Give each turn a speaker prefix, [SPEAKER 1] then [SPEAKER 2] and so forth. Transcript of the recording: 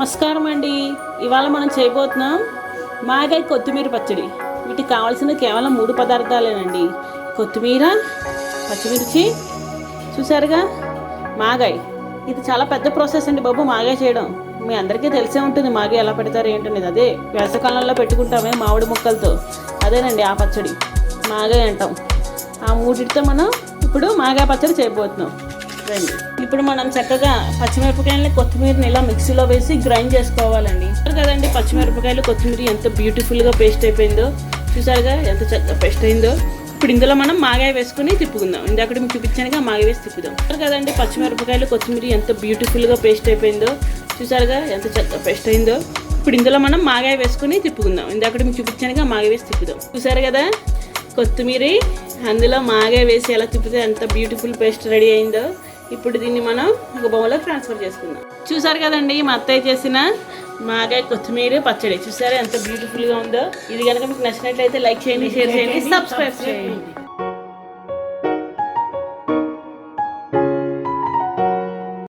[SPEAKER 1] నమస్కారం అండి. ఇవాళ మనం చేయబోతున్నాం మాగాయ కొత్తిమీర పచ్చడి. వీటికి కావాల్సిన కేవలం 3 పదార్థాలేనండి. కొత్తిమీర, పచ్చిమిర్చి, చూసారుగా మాగాయ. ఇది చాలా పెద్ద ప్రాసెస్ అండి బాబు మాగాయ చేయడం. మీ అందరికీ తెలిసే ఉంటుంది మాగాయ ఎలా పెడతారు ఏంటనేది. అదే వేసవకాలంలో పెట్టుకుంటామే మామిడి ముక్కలతో, అదేనండి ఆ పచ్చడి మాగాయ అంటాం. ఆ మూడిటితో మనం ఇప్పుడు మాగాయ పచ్చడి చేయబోతున్నాం. రండి. ఇప్పుడు మనం చక్కగా పచ్చిమిరపకాయలని కొత్తిమీరని ఇలా మిక్సీలో వేసి గ్రైండ్ చేసుకోవాలండి. కదండి పచ్చిమిరపకాయలు కొత్తిమీర ఎంత బ్యూటిఫుల్గా పేస్ట్ అయిపోయిందో, చూసారుగా ఎంత చక్కగా పేస్ట్ అయిందో. ఇప్పుడు ఇందులో మనం మాగాయ వేసుకుని తిప్పుకుందాం. ఇందాక మీకు చూపించానుగా మాగాయ వేసి తిప్పుదాం. కదండి పచ్చిమిరపకాయలు కొత్తిమీర ఎంత బ్యూటిఫుల్గా పేస్ట్ అయిపోయిందో, చూసారుగా ఎంత చక్కగా పేస్ట్ అయిందో. ఇప్పుడు ఇందులో మనం మాగాయ వేసుకుని తిప్పుకుందాం. ఇందాక మీకు చూపించానుగా మాగాయ వేసి తిప్పుదాం. చూసారు కదా కొత్తిమీర అందులో మాగాయ వేసి ఎలా తిప్పితే ఎంత బ్యూటిఫుల్ పేస్ట్ రెడీ అయిందో. ఇప్పుడు దీన్ని మనం ఒక బౌల్లో ట్రాన్స్ఫర్ చేసుకుందాం. చూసారు కదండి మా అత్తయ్య చేసిన మాగాయ కొత్తిమీర పచ్చడి. చూసారా ఎంత బ్యూటిఫుల్గా ఉందో. ఇది కనుక మీకు నచ్చినట్లయితే లైక్ చేయండి, షేర్ చేయండి, సబ్స్క్రైబ్ చేయండి.